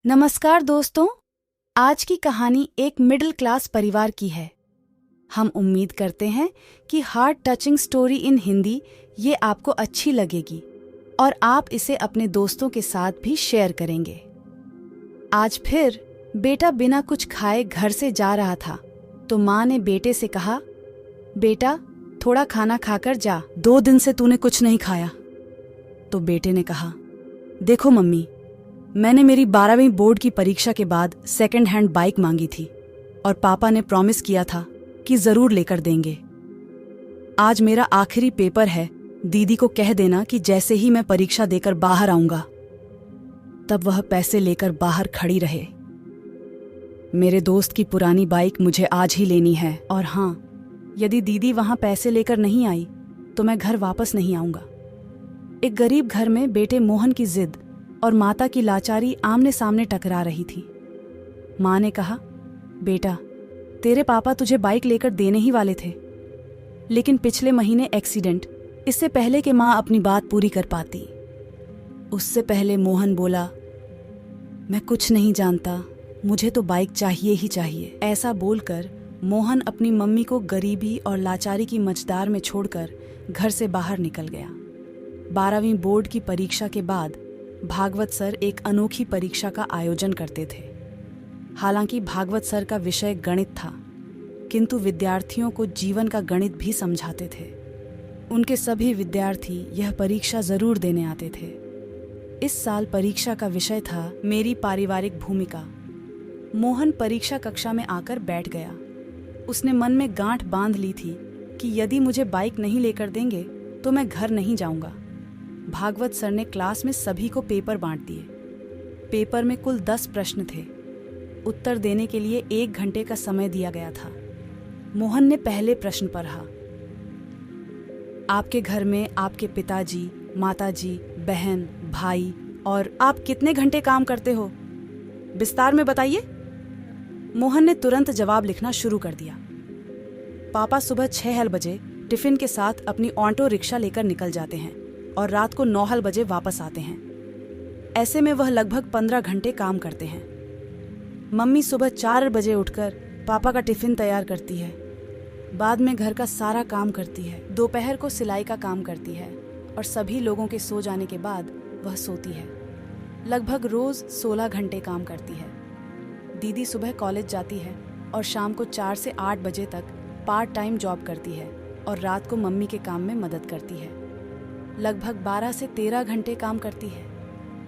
नमस्कार दोस्तों, आज की कहानी एक मिडिल क्लास परिवार की है। हम उम्मीद करते हैं कि heart touching story in Hindi ये आपको अच्छी लगेगी और आप इसे अपने दोस्तों के साथ भी शेयर करेंगे। आज फिर बेटा बिना कुछ खाए घर से जा रहा था तो माँ ने बेटे से कहा, बेटा थोड़ा खाना खाकर जा, 2 दिन से तूने कुछ नहीं खाया। तो बेटे ने कहा, देखो मम्मी, मैंने मेरी 12वीं बोर्ड की परीक्षा के बाद सेकंड हैंड बाइक मांगी थी और पापा ने प्रॉमिस किया था कि जरूर लेकर देंगे। आज मेरा आखिरी पेपर है, दीदी को कह देना कि जैसे ही मैं परीक्षा देकर बाहर आऊंगा तब वह पैसे लेकर बाहर खड़ी रहे। मेरे दोस्त की पुरानी बाइक मुझे आज ही लेनी है और हाँ, यदि दीदी वहां पैसे लेकर नहीं आई तो मैं घर वापस नहीं आऊंगा। एक गरीब घर में बेटे मोहन की जिद और माता की लाचारी आमने सामने टकरा रही थी। माँ ने कहा, बेटा तेरे पापा तुझे बाइक लेकर देने ही वाले थे, लेकिन पिछले महीने एक्सीडेंट, इससे पहले कि माँ अपनी बात पूरी कर पाती। उससे पहले मोहन बोला, मैं कुछ नहीं जानता, मुझे तो बाइक चाहिए ही चाहिए। ऐसा बोलकर मोहन अपनी मम्मी को गरीबी और लाचारी की मझधार में छोड़कर घर से बाहर निकल गया। 12वीं बोर्ड की परीक्षा के बाद भागवत सर एक अनोखी परीक्षा का आयोजन करते थे। हालांकि भागवत सर का विषय गणित था, किंतु विद्यार्थियों को जीवन का गणित भी समझाते थे। उनके सभी विद्यार्थी यह परीक्षा जरूर देने आते थे। इस साल परीक्षा का विषय था मेरी पारिवारिक भूमिका। मोहन परीक्षा कक्षा में आकर बैठ गया। उसने मन में गांठ बांध ली थी कि यदि मुझे बाइक नहीं लेकर देंगे तो मैं घर नहीं जाऊंगा। भागवत सर ने क्लास में सभी को पेपर बांट दिए। पेपर में कुल 10 प्रश्न थे। उत्तर देने के लिए 1 घंटे का समय दिया गया था। मोहन ने पहले प्रश्न पढ़ा, आपके घर में आपके पिताजी, माताजी, बहन, भाई और आप कितने घंटे काम करते हो? विस्तार में बताइए। मोहन ने तुरंत जवाब लिखना शुरू कर दिया। पापा सुबह 6 बजे टिफिन के साथ अपनी ऑटो रिक्शा लेकर निकल जाते हैं और रात को 9 बजे वापस आते हैं। ऐसे में वह लगभग 15 घंटे काम करते हैं। मम्मी सुबह 4 बजे उठकर पापा का टिफिन तैयार करती है, बाद में घर का सारा काम करती है, दोपहर को सिलाई का काम करती है और सभी लोगों के सो जाने के बाद वह सोती है। लगभग रोज 16 घंटे काम करती है। दीदी सुबह कॉलेज जाती है और शाम को 4 से 8 बजे तक पार्ट टाइम जॉब करती है और रात को मम्मी के काम में मदद करती है। लगभग 12 से 13 घंटे काम करती है।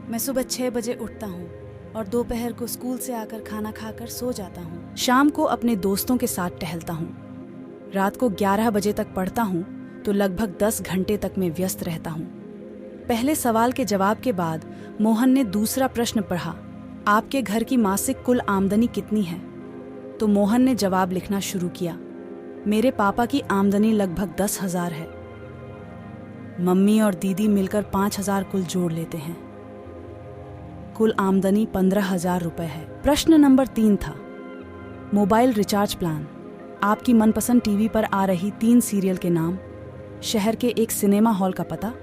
मैं सुबह 6 बजे उठता हूँ और दोपहर को स्कूल से आकर खाना खाकर सो जाता हूँ। शाम को अपने दोस्तों के साथ टहलता हूँ। रात को 11 बजे तक पढ़ता हूँ तो लगभग 10 घंटे तक मैं व्यस्त रहता हूँ। पहले सवाल के जवाब के बाद मोहन ने दूसरा प्रश्न पढ़ा, आपके घर की मासिक कुल आमदनी कितनी है? तो मोहन ने जवाब लिखना शुरू किया, मेरे पापा की आमदनी लगभग 10,000 है। मम्मी और दीदी मिलकर 5,000 कुल जोड़ लेते हैं। कुल आमदनी 15,000 रुपए है। प्रश्न नंबर 3 था, मोबाइल रिचार्ज प्लान, आपकी मनपसंद टीवी पर आ रही 3 सीरियल के नाम, शहर के एक सिनेमा हॉल का पता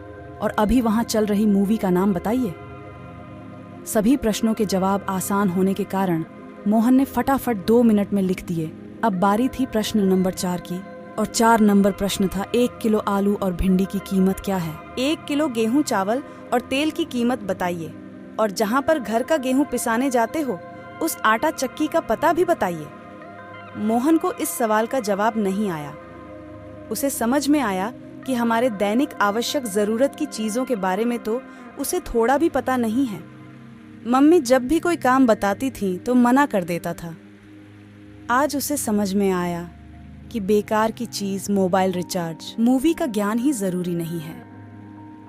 और अभी वहां चल रही मूवी का नाम बताइए। सभी प्रश्नों के जवाब आसान होने के कारण मोहन ने फटाफट 2 मिनट में लिख दिए। अब बारी थी प्रश्न नंबर 4 की और 4 नंबर प्रश्न था, 1 किलो आलू और भिंडी की कीमत क्या है? 1 किलो गेहूं, चावल और तेल की कीमत बताइए और जहां पर घर का गेहूं पिसाने जाते हो उस आटा चक्की का पता भी बताइए। मोहन को इस सवाल का जवाब नहीं आया। उसे समझ में आया कि हमारे दैनिक आवश्यक जरूरत की चीजों के बारे में तो उसे थोड़ा भी पता नहीं है। मम्मी जब भी कोई काम बताती थी तो मना कर देता था। आज उसे समझ में आया कि बेकार की चीज मोबाइल रिचार्ज, मूवी का ज्ञान ही जरूरी नहीं है।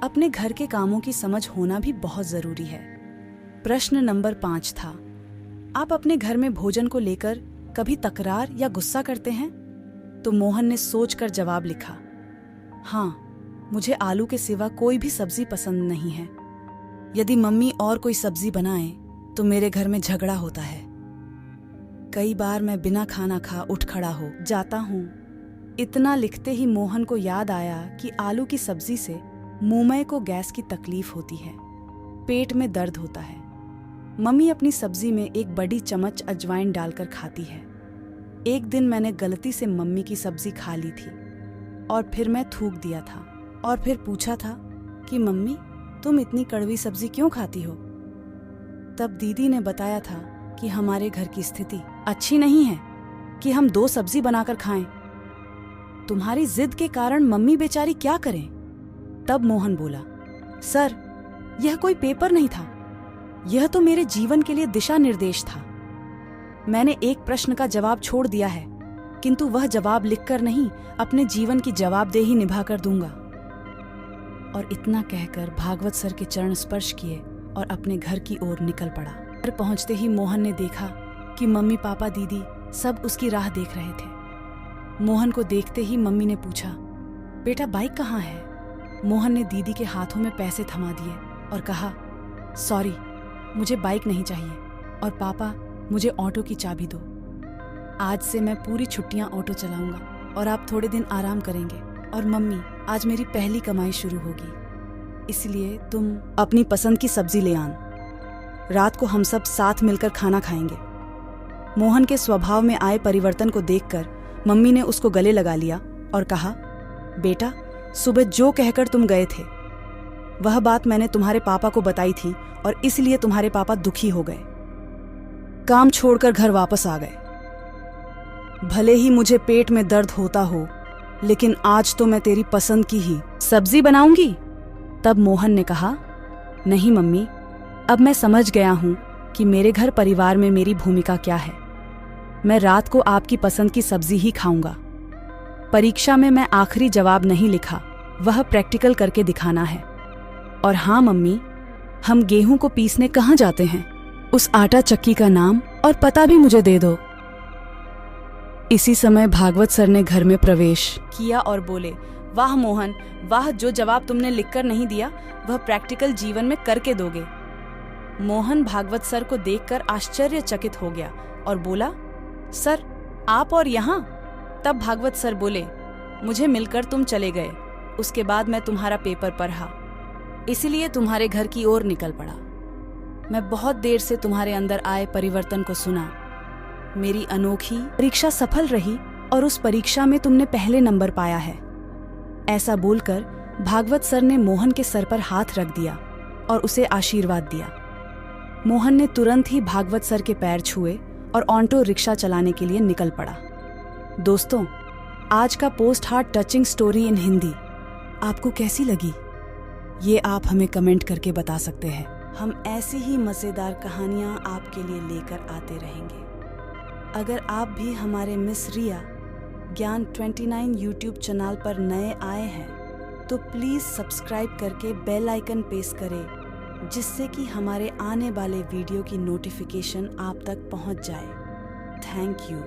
अपने घर के कामों की समझ होना भी बहुत जरूरी है। प्रश्न नंबर 5 था, आप अपने घर में भोजन को लेकर कभी तकरार या गुस्सा करते हैं? तो मोहन ने सोचकर जवाब लिखा, हाँ, मुझे आलू के सिवा कोई भी सब्जी पसंद नहीं है। यदि मम्मी और कोई सब्जी बनाए तो मेरे घर में झगड़ा होता है। कई बार मैं बिना खाना खा उठ खड़ा हो जाता हूँ। इतना लिखते ही मोहन को याद आया कि आलू की सब्जी से मुंहमय को गैस की तकलीफ होती है, पेट में दर्द होता है। मम्मी अपनी सब्जी में एक बड़ी चम्मच अजवाइन डालकर खाती है। एक दिन मैंने गलती से मम्मी की सब्जी खा ली थी और फिर मैं थूक दिया था और फिर पूछा था कि मम्मी तुम इतनी कड़वी सब्जी क्यों खाती हो। तब दीदी ने बताया था कि हमारे घर की स्थिति अच्छी नहीं है कि हम 2 सब्जी बनाकर खाएं। तुम्हारी जिद के कारण मम्मी बेचारी क्या करें। तब मोहन बोला, सर यह कोई पेपर नहीं था, यह तो मेरे जीवन के लिए दिशा निर्देश था। मैंने एक प्रश्न का जवाब छोड़ दिया है, किंतु वह जवाब लिखकर नहीं, अपने जीवन की जवाबदेही निभाकर दूंगा। और इतना कहकर भागवत सर के चरण स्पर्श किए और अपने घर की ओर निकल पड़ा। घर पहुंचते ही मोहन ने देखा कि मम्मी पापा दीदी सब उसकी राह देख रहे थे। मोहन को देखते ही मम्मी ने पूछा, बेटा बाइक कहाँ है। मोहन ने दीदी के हाथों में पैसे थमा दिए और कहा, सॉरी मुझे बाइक नहीं चाहिए, और पापा मुझे ऑटो की चाबी दो। आज से मैं पूरी छुट्टियां ऑटो चलाऊंगा और आप थोड़े दिन आराम करेंगे। और मम्मी आज मेरी पहली कमाई शुरू होगी, इसलिए तुम अपनी पसंद की सब्जी ले आन। रात को हम सब साथ मिलकर खाना खाएंगे। मोहन के स्वभाव में आए परिवर्तन को देखकर मम्मी ने उसको गले लगा लिया और कहा, बेटा सुबह जो कहकर तुम गए थे वह बात मैंने तुम्हारे पापा को बताई थी और इसलिए तुम्हारे पापा दुखी हो गए, काम छोड़कर घर वापस आ गए। भले ही मुझे पेट में दर्द होता हो, लेकिन आज तो मैं तेरी पसंद की ही सब्जी बनाऊंगी। तब मोहन ने कहा, नहीं मम्मी, अब मैं समझ गया हूं कि मेरे घर परिवार में मेरी भूमिका क्या है। मैं रात को आपकी पसंद की सब्जी ही खाऊंगा। परीक्षा में मैं आखिरी जवाब नहीं लिखा, वह प्रैक्टिकल करके दिखाना है। और हाँ मम्मी, हम गेहूं को पीसने कहाँ जाते हैं, उस आटा चक्की का नाम और पता भी मुझे दे दो। इसी समय भागवत सर ने घर में प्रवेश किया और बोले, वाह मोहन वाह, जो जवाब तुमने लिखकर नहीं दिया वह प्रैक्टिकल जीवन में करके दोगे। मोहन भागवत सर को देखकर आश्चर्यचकित हो गया और बोला, सर आप और यहाँ। तब भागवत सर बोले, मुझे मिलकर तुम चले गए, उसके बाद मैं तुम्हारा पेपर पढ़ा, इसलिए तुम्हारे घर की ओर निकल पड़ा। मैं बहुत देर से तुम्हारे अंदर आए परिवर्तन को सुना। मेरी अनोखी परीक्षा सफल रही और उस परीक्षा में तुमने पहले नंबर पाया है। ऐसा बोलकर भागवत सर ने मोहन के सर पर हाथ रख दिया और उसे आशीर्वाद दिया। मोहन ने तुरंत ही भागवत सर के पैर छुए और ऑटो रिक्शा चलाने के लिए निकल पड़ा। दोस्तों, आज का post heart touching story in Hindi आपको कैसी लगी, ये आप हमें कमेंट करके बता सकते हैं। हम ऐसी ही मज़ेदार कहानियाँ आपके लिए लेकर आते रहेंगे। अगर आप भी हमारे मिस रिया ज्ञान 29 यूट्यूब चैनल पर नए आए हैं तो प्लीज़ सब्सक्राइब करके बेल आइकन प्रेस करें, जिससे कि हमारे आने वाले वीडियो की नोटिफिकेशन आप तक पहुंच जाए। Thank you.